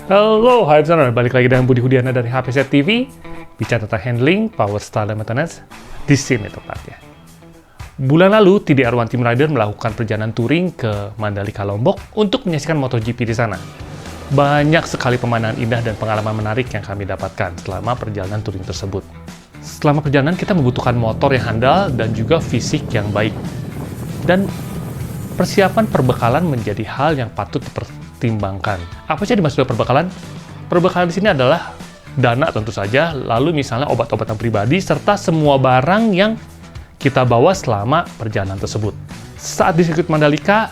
Halo, Hype Sonar. Balik lagi dengan Budi Hudiana dari HPZ TV. Bicara tentang handling, power style, dan maintenance. Di sini tepatnya. Bulan lalu, TDR1 Team Rider melakukan perjalanan touring ke Mandalika, Lombok untuk menyaksikan MotoGP di sana. Banyak sekali pemandangan indah dan pengalaman menarik yang kami dapatkan selama perjalanan touring tersebut. Selama perjalanan, kita membutuhkan motor yang handal dan juga fisik yang baik. Dan persiapan perbekalan menjadi hal yang patut dipertimbangkan. Apa sih dimaksud perbekalan? Perbekalan di sini adalah dana tentu saja, lalu misalnya obat-obatan pribadi, serta semua barang yang kita bawa selama perjalanan tersebut. Saat di sirkuit Mandalika,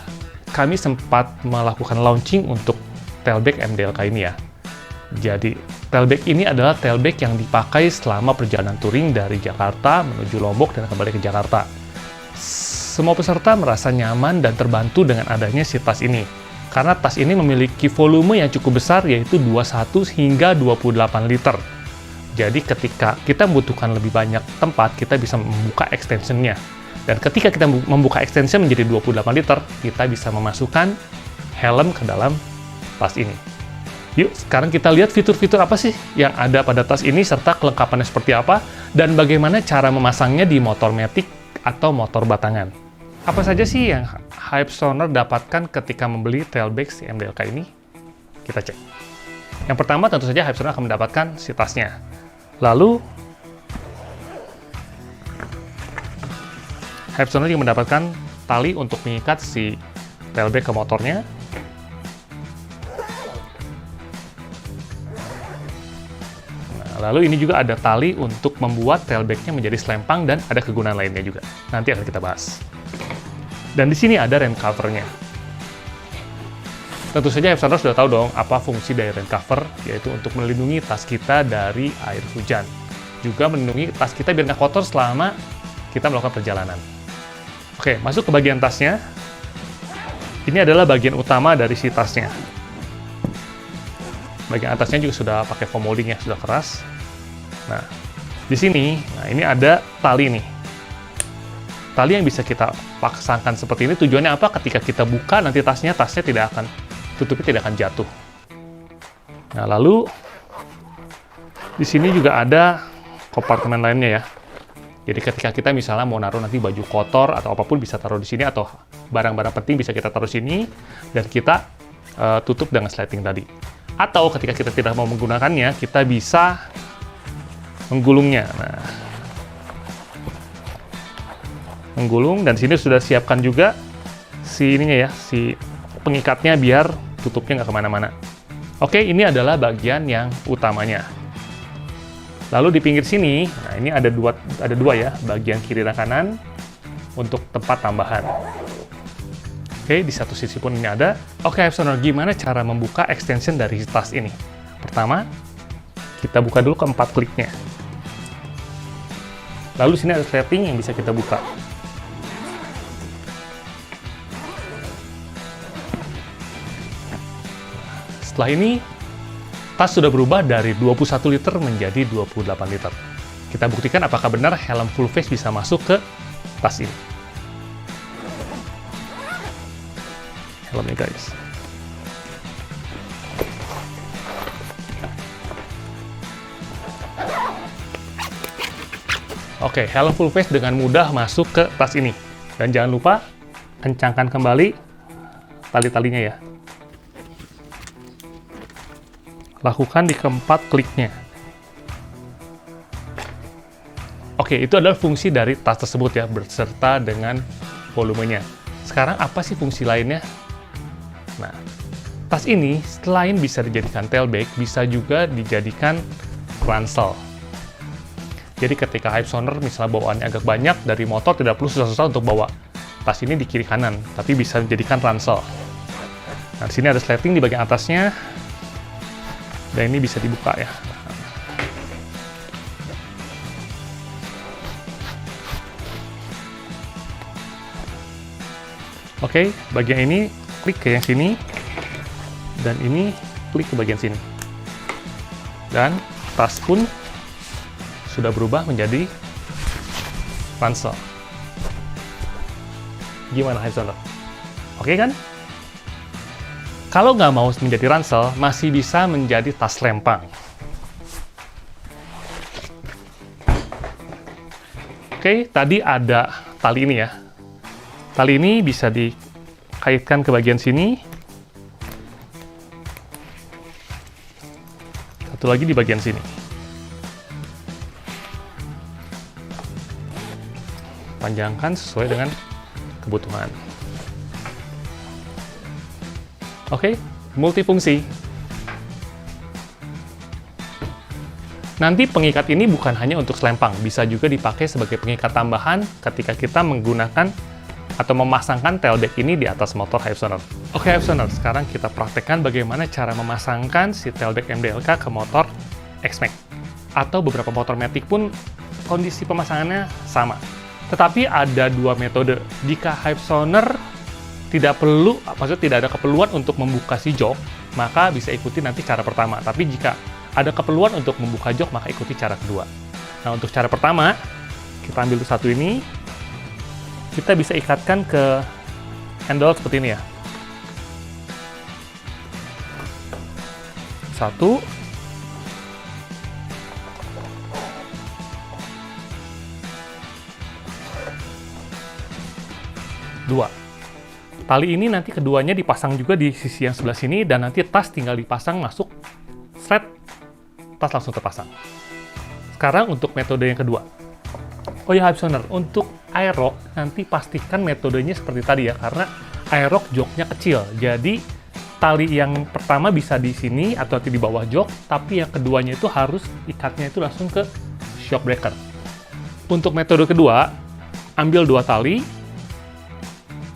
kami sempat melakukan launching untuk tailback MDLK ini ya. Jadi, tailback ini adalah tailback yang dipakai selama perjalanan touring dari Jakarta menuju Lombok dan kembali ke Jakarta. Semua peserta merasa nyaman dan terbantu dengan adanya si tas ini. Karena tas ini memiliki volume yang cukup besar, yaitu 21 hingga 28 liter. Jadi ketika kita membutuhkan lebih banyak tempat, kita bisa membuka extension-nya. Dan ketika kita membuka extension menjadi 28 liter, kita bisa memasukkan helm ke dalam tas ini. Yuk, sekarang kita lihat fitur-fitur apa sih yang ada pada tas ini, serta kelengkapannya seperti apa, dan bagaimana cara memasangnya di motor matic atau motor batangan. Apa saja sih yang Hype Sonar dapatkan ketika membeli tailback si MDLK ini? Kita cek. Yang pertama tentu saja Hype Sonar akan mendapatkan si tasnya. Lalu Hype Sonar juga mendapatkan tali untuk mengikat si tailback ke motornya. Lalu ini juga ada tali untuk membuat tailbacknya menjadi selempang dan ada kegunaan lainnya juga. Nanti akan kita bahas. Dan di sini ada rain cover-nya. Tentu saja Hype Sonar sudah tahu dong apa fungsi dari rain cover, yaitu untuk melindungi tas kita dari air hujan. Juga melindungi tas kita biar nggak kotor selama kita melakukan perjalanan. Oke, masuk ke bagian tasnya. Ini adalah bagian utama dari si tasnya. Bagian atasnya juga sudah pakai foam molding ya, sudah keras. Nah, di sini, ini ada tali nih. Tali yang bisa kita pasangkan seperti ini, tujuannya apa? Ketika kita buka nanti tasnya tidak akan, tutupnya tidak akan jatuh. Nah, lalu di sini juga ada kompartemen lainnya ya. Jadi ketika kita misalnya mau naruh nanti baju kotor atau apapun bisa taruh di sini, atau barang-barang penting bisa kita taruh sini dan kita tutup dengan sliding tadi. Atau ketika kita tidak mau menggunakannya, kita bisa menggulungnya. Nah, menggulung, dan sini sudah siapkan juga si ininya ya, si pengikatnya biar tutupnya nggak kemana-mana. Oke, ini adalah bagian yang utamanya. Lalu di pinggir sini, nah ini ada dua ya, bagian kiri dan kanan untuk tempat tambahan. Oke, di satu sisi pun ini ada. Oke, Hype Sonar, gimana cara membuka extension dari tas ini? Pertama, kita buka dulu keempat kliknya. Lalu sini ada setting yang bisa kita buka. Setelah ini, tas sudah berubah dari 21 liter menjadi 28 liter. Kita buktikan apakah benar helm full face bisa masuk ke tas ini. Helmnya guys. Oke, helm full face dengan mudah masuk ke tas ini. Dan jangan lupa kencangkan kembali tali-talinya ya. Lakukan di keempat kliknya. Oke, itu adalah fungsi dari tas tersebut ya, berserta dengan volumenya. Sekarang apa sih fungsi lainnya? Nah, tas ini selain bisa dijadikan tailback, bisa juga dijadikan ransel. Jadi ketika Hype Sonar misalnya bawaannya agak banyak dari motor, tidak perlu susah-susah untuk bawa tas ini di kiri kanan, tapi bisa dijadikan ransel. Nah, di sini ada sliding di bagian atasnya, dan ini bisa dibuka ya. Oke, bagian ini klik ke yang sini, dan ini klik ke bagian sini. Dan tas pun sudah berubah menjadi ransel. Gimana Hype Sonar? Oke kan? Kalau nggak mau menjadi ransel, masih bisa menjadi tas lempang. Oke, tadi ada tali ini ya. Tali ini bisa dikaitkan ke bagian sini. Satu lagi di bagian sini. Panjangkan sesuai dengan kebutuhan. Oke, multifungsi. Nanti pengikat ini bukan hanya untuk selempang, bisa juga dipakai sebagai pengikat tambahan ketika kita menggunakan atau memasangkan tailback ini di atas motor Hypesoner. Oke Hypesoner, sekarang kita praktekkan bagaimana cara memasangkan si tailback MDLK ke motor X-Max. Atau beberapa motor Matic pun kondisi pemasangannya sama. Tetapi ada dua metode. Jika Hypesoner tidak ada keperluan untuk membuka si jok, maka bisa ikuti nanti cara pertama. Tapi jika ada keperluan untuk membuka jok, maka ikuti cara kedua. Nah, untuk cara pertama, kita ambil satu ini, kita bisa ikatkan ke handle seperti ini ya. Satu. Dua. Tali ini nanti keduanya dipasang juga di sisi yang sebelah sini, dan nanti tas tinggal dipasang masuk, thread, tas langsung terpasang. Sekarang untuk metode yang kedua. Oh ya Hypesoner, untuk airlock nanti pastikan metodenya seperti tadi ya, karena airlock joknya kecil. Jadi tali yang pertama bisa di sini atau di bawah jok, tapi yang keduanya itu harus ikatnya itu langsung ke shock breaker. Untuk metode kedua, ambil dua tali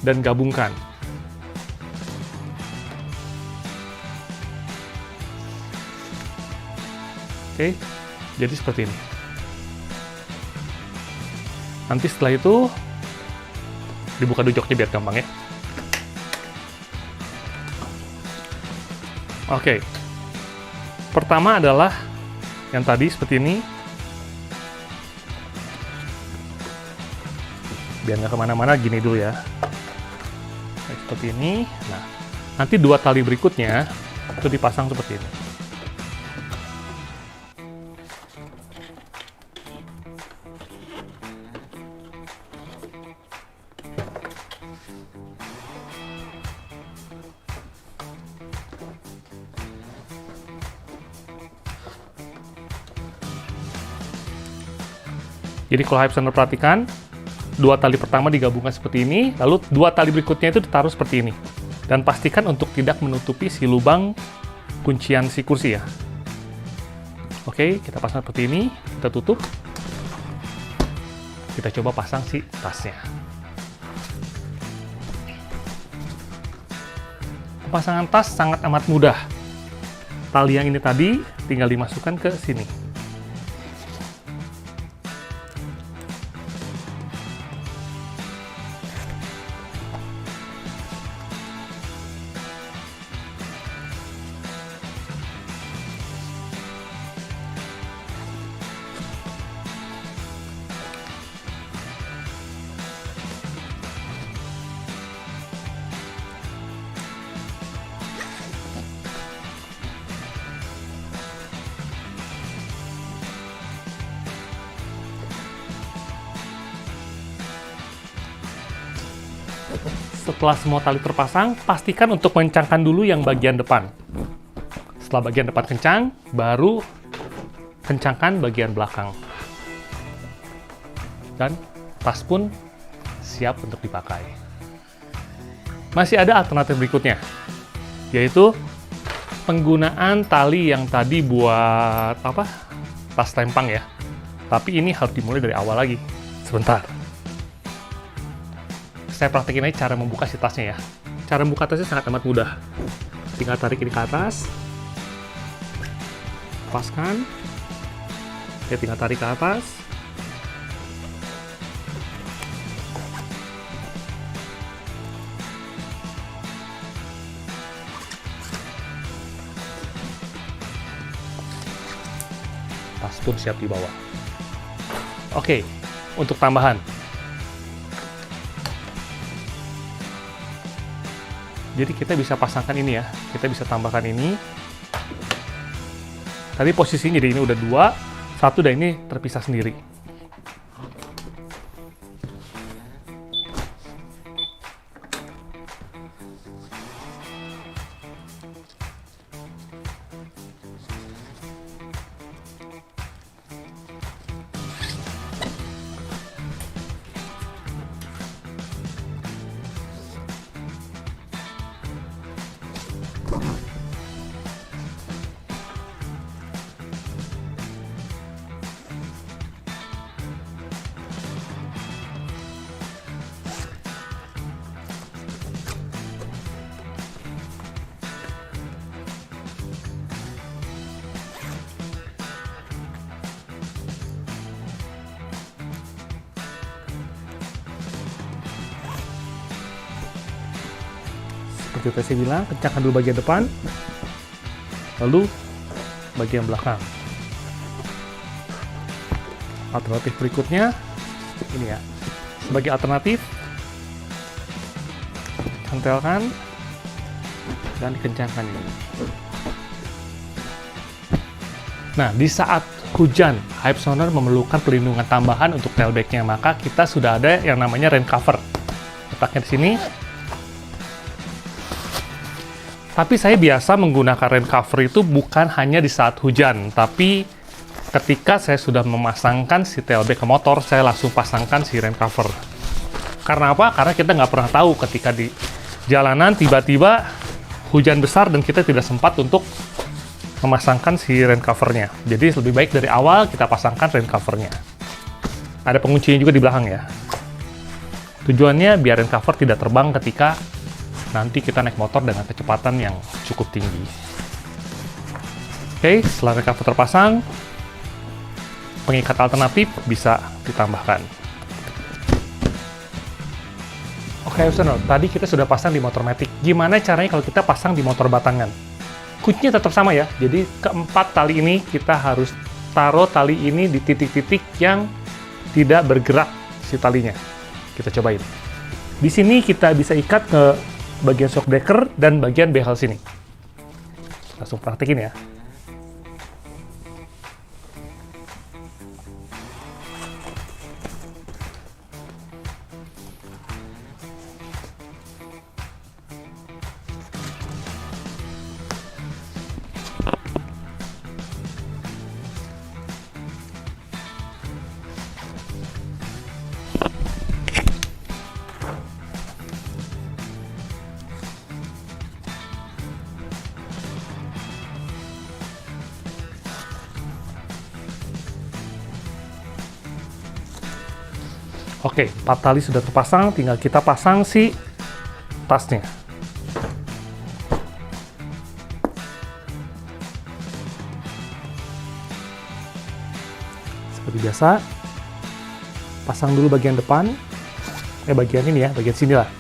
dan gabungkan. Oke, jadi seperti ini. Nanti setelah itu dibuka dulu joknya biar gampang ya. Oke, pertama adalah yang tadi seperti ini. Biar nggak kemana-mana, gini dulu ya. Seperti ini. Nah, nanti dua tali berikutnya itu dipasang seperti ini. Jadi kalau Hypesoner perhatikan, dua tali pertama digabungkan seperti ini, lalu dua tali berikutnya itu ditaruh seperti ini. Dan pastikan untuk tidak menutupi si lubang kuncian si kursi ya. Oke, kita pasang seperti ini, kita tutup. Kita coba pasang si tasnya. Pemasangan tas sangat amat mudah. Tali yang ini tadi tinggal dimasukkan ke sini. Setelah semua tali terpasang, pastikan untuk kencangkan dulu yang bagian depan. Setelah bagian depan kencang, baru kencangkan bagian belakang. Dan tas pun siap untuk dipakai. Masih ada alternatif berikutnya, yaitu penggunaan tali yang tadi buat tas lempang ya. Tapi ini harus dimulai dari awal lagi. Sebentar. Saya praktekin aja cara membuka si tasnya ya. Cara membuka tasnya sangat amat mudah. Tinggal tarik ini ke atas. Lepaskan. Ya, tinggal tarik ke atas. Tas pun siap dibawa. Oke, untuk tambahan. Jadi kita bisa pasangkan ini ya, kita bisa tambahkan ini. Tadi posisinya jadi ini udah 2, 1 dan ini terpisah sendiri. Seperti tadi saya bilang, kencangkan dulu bagian depan, lalu bagian belakang. Alternatif berikutnya, ini ya. Sebagai alternatif, tempelkan dan dikencangkan ini. Nah, di saat hujan, Hype Sonar memerlukan perlindungan tambahan untuk tailback-nya, maka kita sudah ada yang namanya rain cover. Letaknya di sini. Tapi saya biasa menggunakan rain cover itu bukan hanya di saat hujan, tapi ketika saya sudah memasangkan si tailback ke motor, saya langsung pasangkan si rain cover. Karena apa? Karena kita nggak pernah tahu ketika di jalanan tiba-tiba hujan besar dan kita tidak sempat untuk memasangkan si rain covernya. Jadi lebih baik dari awal kita pasangkan rain covernya. Ada penguncinya juga di belakang ya. Tujuannya biar rain cover tidak terbang ketika nanti kita naik motor dengan kecepatan yang cukup tinggi. Oke, setelah rain cover terpasang, pengikat alternatif bisa ditambahkan. Oke, Sonar, tadi kita sudah pasang di motor matic. Gimana caranya kalau kita pasang di motor batangan? Kuncinya tetap sama ya, jadi keempat tali ini kita harus taruh tali ini di titik-titik yang tidak bergerak si talinya. Kita cobain. Di sini kita bisa ikat ke bagian shock breaker dan bagian behel sini. Langsung praktekin ya. Oke, 4 tali sudah terpasang, tinggal kita pasang si tasnya. Seperti biasa, pasang dulu bagian depan, bagian ini ya, bagian sini lah.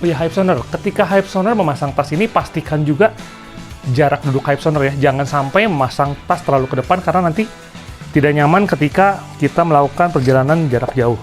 Oh ya, Hype Sonar, ketika Hype Sonar memasang tas ini, pastikan juga jarak duduk Hype Sonar ya, jangan sampai memasang tas terlalu ke depan karena nanti tidak nyaman ketika kita melakukan perjalanan jarak jauh.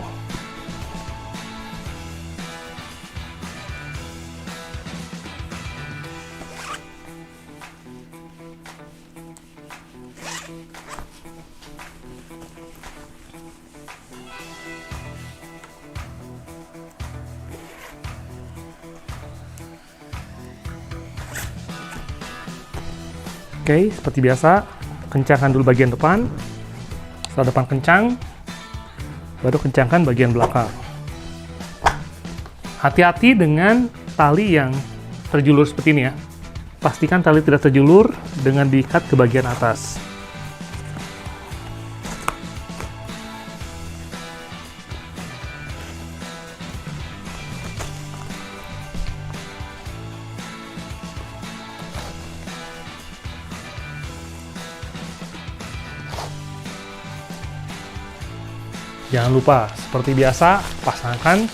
Oke, seperti biasa, kencangkan dulu bagian depan. Setelah depan kencang, baru kencangkan bagian belakang. Hati-hati dengan tali yang terjulur seperti ini ya. Pastikan tali tidak terjulur dengan diikat ke bagian atas. Jangan lupa, seperti biasa, pasangkan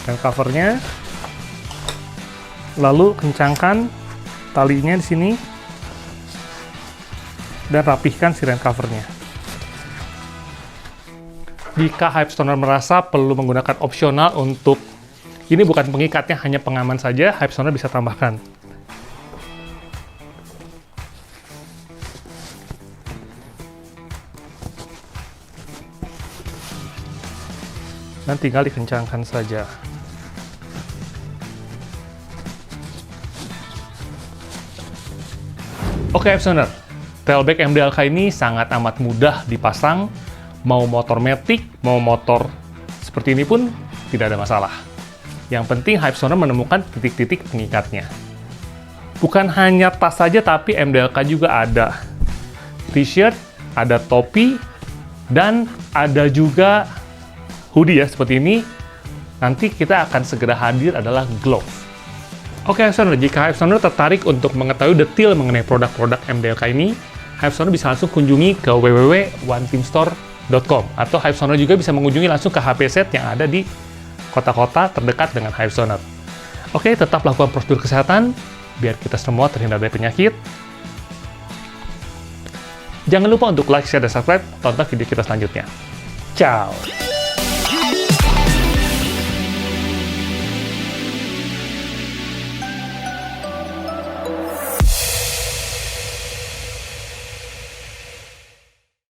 rain covernya, lalu kencangkan talinya di sini, dan rapihkan si rain covernya. Jika Hype Stoner merasa perlu menggunakan opsional untuk ini bukan pengikatnya, hanya pengaman saja, Hype Stoner bisa tambahkan. Dan tinggal dikencangkan saja. Oke, Hype Stoner. Tailback MDLK ini sangat amat mudah dipasang. Mau motor matic, mau motor seperti ini pun tidak ada masalah. Yang penting Hype Stoner menemukan titik-titik pengikatnya. Bukan hanya tas saja, tapi MDLK juga ada t-shirt, ada topi, dan ada juga hoodie ya, seperti ini. Nanti kita akan segera hadir adalah glove. Oke, Hype Stoner, jika Hype Stoner tertarik untuk mengetahui detail mengenai produk-produk MDLK ini, Hype Stoner bisa langsung kunjungi ke www.oneteamstore.com atau Hype Stoner juga bisa mengunjungi langsung ke HP Set yang ada di kota-kota terdekat dengan Hype Stoner. Oke, tetap lakukan prosedur kesehatan biar kita semua terhindar dari penyakit. Jangan lupa untuk like, share, dan subscribe. Tonton video kita selanjutnya. Ciao!